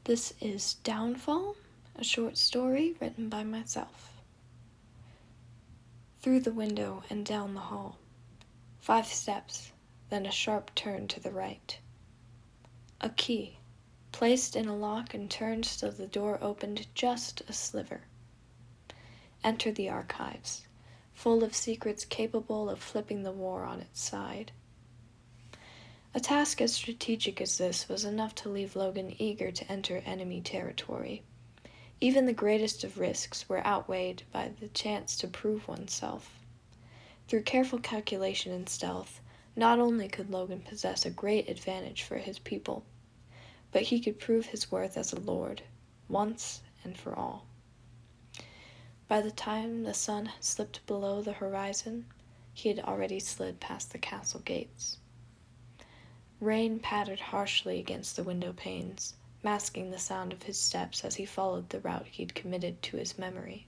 This is Downfall, a short story written by myself. Through the window and down the hall. 5 steps, then a sharp turn to the right. A key, placed in a lock and turned so the door opened just a sliver. Enter the archives, full of secrets capable of flipping the war on its side. A task as strategic as this was enough to leave Logan eager to enter enemy territory. Even the greatest of risks were outweighed by the chance to prove oneself. Through careful calculation and stealth, not only could Logan possess a great advantage for his people, but he could prove his worth as a lord, once and for all. By the time the sun had slipped below the horizon, he had already slid past the castle gates. Rain pattered harshly against the window panes, masking the sound of his steps as he followed the route he'd committed to his memory.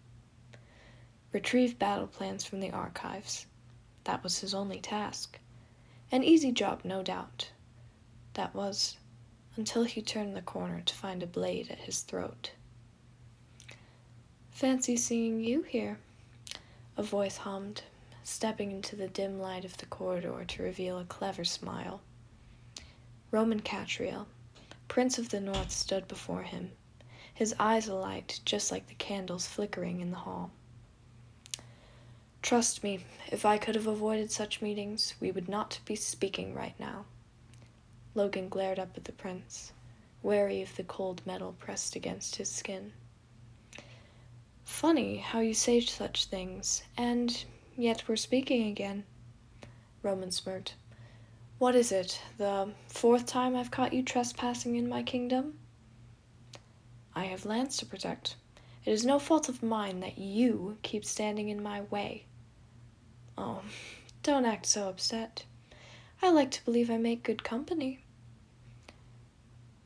Retrieve battle plans from the archives. That was his only task. An easy job, no doubt. That was, until he turned the corner to find a blade at his throat. "Fancy seeing you here," a voice hummed, stepping into the dim light of the corridor to reveal a clever smile. Roman Catriel, Prince of the North, stood before him, his eyes alight just like the candles flickering in the hall. "Trust me, if I could have avoided such meetings, we would not be speaking right now." Logan glared up at the prince, wary of the cold metal pressed against his skin. "Funny how you say such things, and yet we're speaking again." Roman smirked. "What is it, the 4th time I've caught you trespassing in my kingdom?" "I have lands to protect. It is no fault of mine that you keep standing in my way." "Oh, don't act so upset. I like to believe I make good company."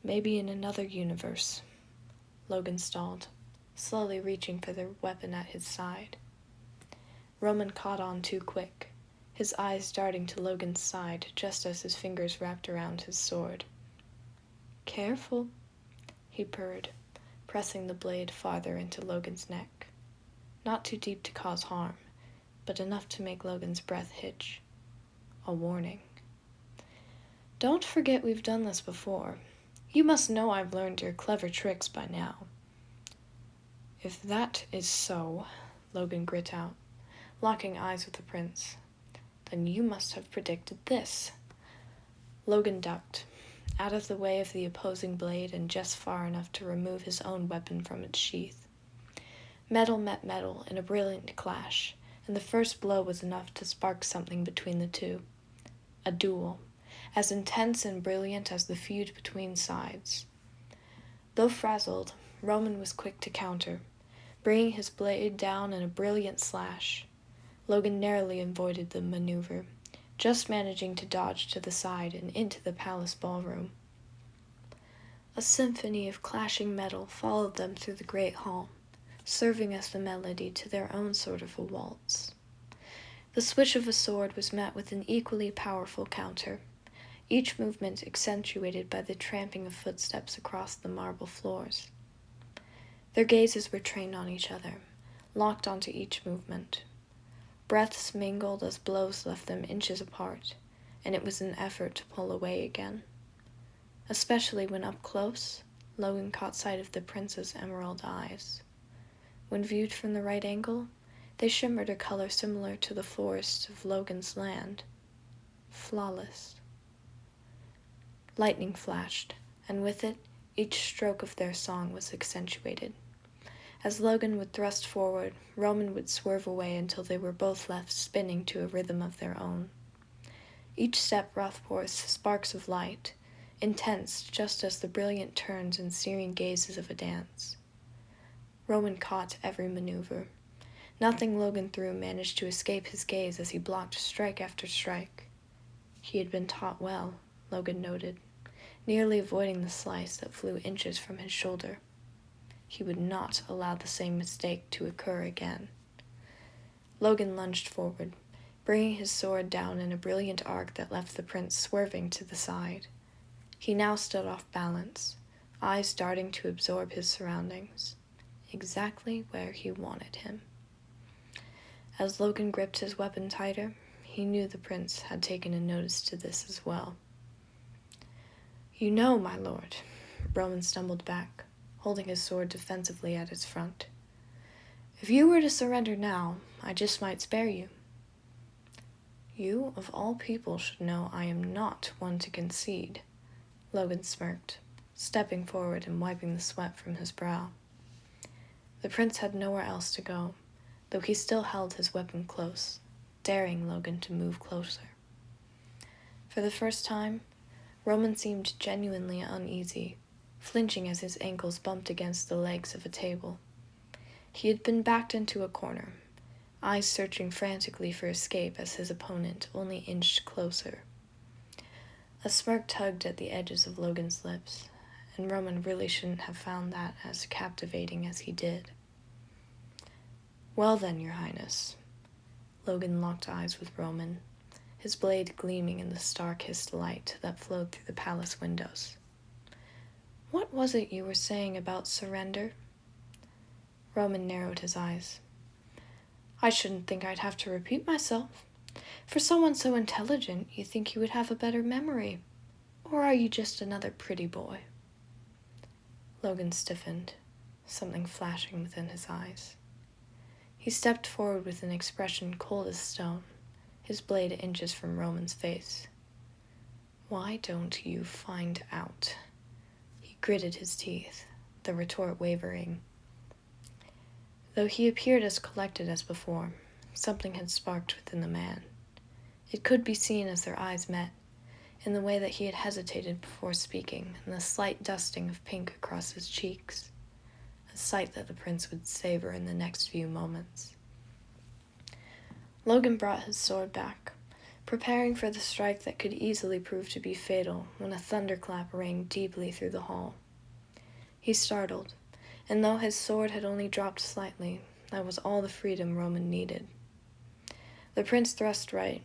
"Maybe in another universe." Logan stalled, slowly reaching for the weapon at his side. Roman caught on too quick, his eyes darting to Logan's side just as his fingers wrapped around his sword. "Careful," he purred, pressing the blade farther into Logan's neck. Not too deep to cause harm, but enough to make Logan's breath hitch. A warning. "Don't forget we've done this before. You must know I've learned your clever tricks by now." "If that is so," Logan grit out, locking eyes with the prince, "then you must have predicted this." Logan ducked, out of the way of the opposing blade and just far enough to remove his own weapon from its sheath. Metal met metal in a brilliant clash, and the first blow was enough to spark something between the two. A duel, as intense and brilliant as the feud between sides. Though frazzled, Roman was quick to counter, bringing his blade down in a brilliant slash. Logan narrowly avoided the maneuver, just managing to dodge to the side and into the palace ballroom. A symphony of clashing metal followed them through the great hall, serving as the melody to their own sort of a waltz. The swish of a sword was met with an equally powerful counter, each movement accentuated by the tramping of footsteps across the marble floors. Their gazes were trained on each other, locked onto each movement. Breaths mingled as blows left them inches apart, and it was an effort to pull away again. Especially when up close, Logan caught sight of the prince's emerald eyes. When viewed from the right angle, they shimmered a color similar to the forests of Logan's land. Flawless. Lightning flashed, and with it, each stroke of their song was accentuated. As Logan would thrust forward, Roman would swerve away until they were both left spinning to a rhythm of their own. Each step brought forth sparks of light, intense just as the brilliant turns and searing gazes of a dance. Roman caught every maneuver. Nothing Logan threw managed to escape his gaze as he blocked strike after strike. He had been taught well, Logan noted, nearly avoiding the slice that flew inches from his shoulder. He would not allow the same mistake to occur again. Logan lunged forward, bringing his sword down in a brilliant arc that left the prince swerving to the side. He now stood off balance, eyes darting to absorb his surroundings, exactly where he wanted him. As Logan gripped his weapon tighter, he knew the prince had taken a notice to this as well. "You know, my lord," Roman stumbled back, holding his sword defensively at its front. "If you were to surrender now, I just might spare you." "You, of all people, should know I am not one to concede," Logan smirked, stepping forward and wiping the sweat from his brow. The prince had nowhere else to go, though he still held his weapon close, daring Logan to move closer. For the first time, Roman seemed genuinely uneasy, flinching as his ankles bumped against the legs of a table. He had been backed into a corner, eyes searching frantically for escape as his opponent only inched closer. A smirk tugged at the edges of Logan's lips, and Roman really shouldn't have found that as captivating as he did. "Well then, your highness." Logan locked eyes with Roman, his blade gleaming in the star-kissed light that flowed through the palace windows. "What was it you were saying about surrender?" Roman narrowed his eyes. "I shouldn't think I'd have to repeat myself. For someone so intelligent, you think you would have a better memory. Or are you just another pretty boy?" Logan stiffened, something flashing within his eyes. He stepped forward with an expression cold as stone, his blade inches from Roman's face. "Why don't you find out?" He gritted his teeth, the retort wavering. Though he appeared as collected as before, something had sparked within the man. It could be seen as their eyes met, in the way that he had hesitated before speaking, and the slight dusting of pink across his cheeks, a sight that the prince would savor in the next few moments. Logan brought his sword back, preparing for the strike that could easily prove to be fatal when a thunderclap rang deeply through the hall. He startled, and though his sword had only dropped slightly, that was all the freedom Roman needed. The prince thrust right,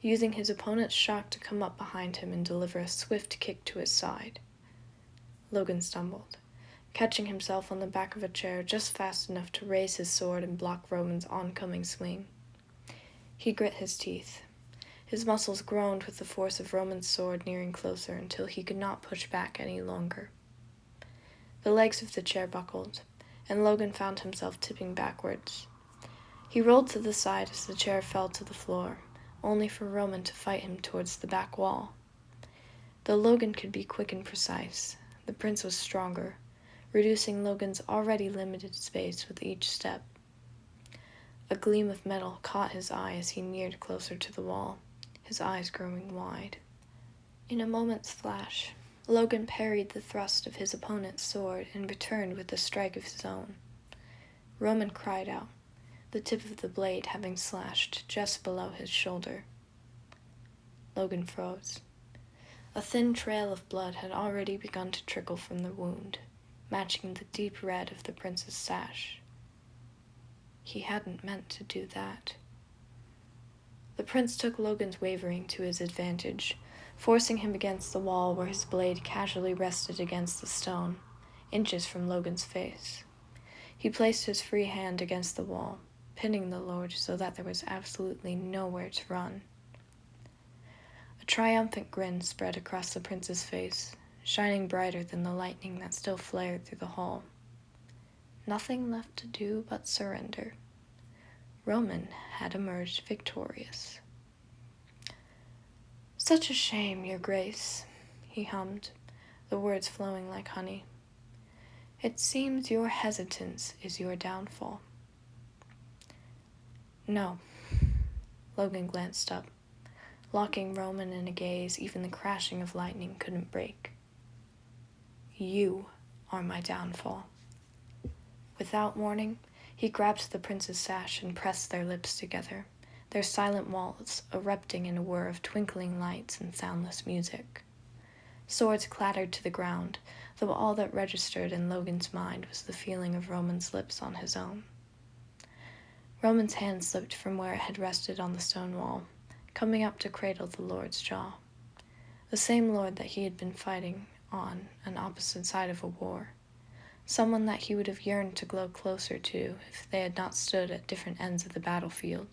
using his opponent's shock to come up behind him and deliver a swift kick to his side. Logan stumbled, catching himself on the back of a chair just fast enough to raise his sword and block Roman's oncoming swing. He grit his teeth. His muscles groaned with the force of Roman's sword nearing closer until he could not push back any longer. The legs of the chair buckled, and Logan found himself tipping backwards. He rolled to the side as the chair fell to the floor, only for Roman to fight him towards the back wall. Though Logan could be quick and precise, the prince was stronger, reducing Logan's already limited space with each step. A gleam of metal caught his eye as he neared closer to the wall, his eyes growing wide. In a moment's flash, Logan parried the thrust of his opponent's sword and returned with a strike of his own. Roman cried out, the tip of the blade having slashed just below his shoulder. Logan froze. A thin trail of blood had already begun to trickle from the wound, matching the deep red of the prince's sash. He hadn't meant to do that. The prince took Logan's wavering to his advantage, forcing him against the wall where his blade casually rested against the stone, inches from Logan's face. He placed his free hand against the wall, pinning the lord so that there was absolutely nowhere to run. A triumphant grin spread across the prince's face, shining brighter than the lightning that still flared through the hall. Nothing left to do but surrender. Roman had emerged victorious. "Such a shame, your grace," he hummed, the words flowing like honey. "It seems your hesitance is your downfall." "No." Logan glanced up, locking Roman in a gaze even the crashing of lightning couldn't break. "You are my downfall." Without warning, he grabbed the prince's sash and pressed their lips together, their silent walls erupting in a whir of twinkling lights and soundless music. Swords clattered to the ground, though all that registered in Logan's mind was the feeling of Roman's lips on his own. Roman's hand slipped from where it had rested on the stone wall, coming up to cradle the lord's jaw. The same lord that he had been fighting, on an opposite side of a war, someone that he would have yearned to grow closer to if they had not stood at different ends of the battlefield.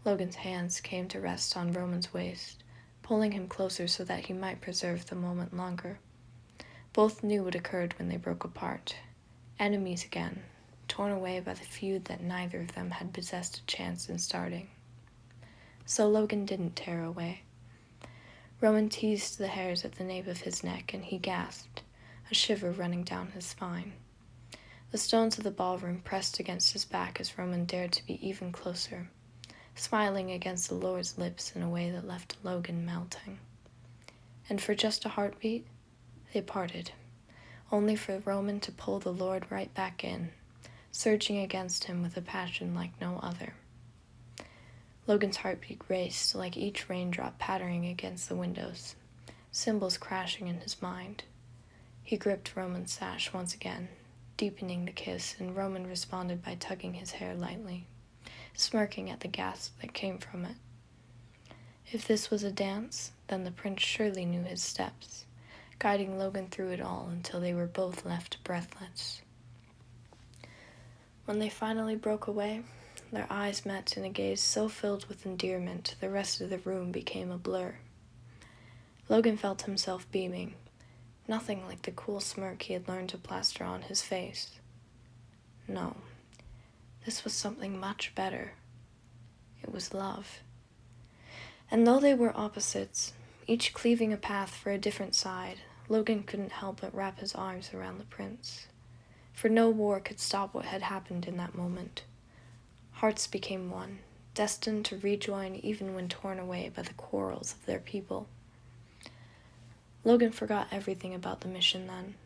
Logan's hands came to rest on Roman's waist, pulling him closer so that he might preserve the moment longer. Both knew what occurred when they broke apart. Enemies again, torn away by the feud that neither of them had possessed a chance in starting. So Logan didn't tear away. Roman teased the hairs at the nape of his neck, and he gasped, a shiver running down his spine. The stones of the ballroom pressed against his back as Roman dared to be even closer, smiling against the Lord's lips in a way that left Logan melting. And for just a heartbeat, they parted, only for Roman to pull the Lord right back in, surging against him with a passion like no other. Logan's heartbeat raced like each raindrop pattering against the windows, cymbals crashing in his mind. He gripped Roman's sash once again, deepening the kiss, and Roman responded by tugging his hair lightly, smirking at the gasp that came from it. If this was a dance, then the prince surely knew his steps, guiding Logan through it all until they were both left breathless. When they finally broke away, their eyes met in a gaze so filled with endearment the rest of the room became a blur. Logan felt himself beaming, nothing like the cool smirk he had learned to plaster on his face. No, this was something much better. It was love. And though they were opposites, each cleaving a path for a different side, Logan couldn't help but wrap his arms around the prince. For no war could stop what had happened in that moment. Hearts became one, destined to rejoin even when torn away by the quarrels of their people. Logan forgot everything about the mission then,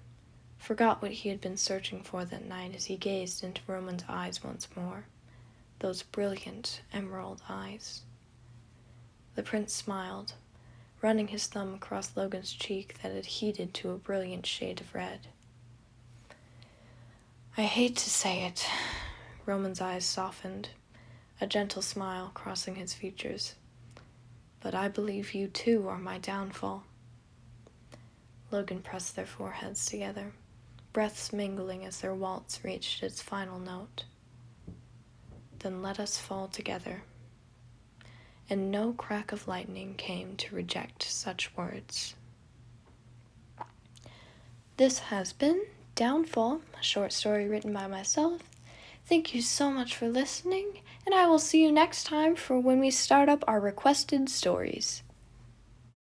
forgot what he had been searching for that night as he gazed into Roman's eyes once more, those brilliant emerald eyes. The prince smiled, running his thumb across Logan's cheek that had heated to a brilliant shade of red. I hate to say it, Roman's eyes softened, a gentle smile crossing his features, but I believe you too are my downfall. Logan pressed their foreheads together, breaths mingling as their waltz reached its final note. Then let us fall together. And no crack of lightning came to reject such words. This has been Downfall, a short story written by myself. Thank you so much for listening, and I will see you next time for when we start up our requested stories.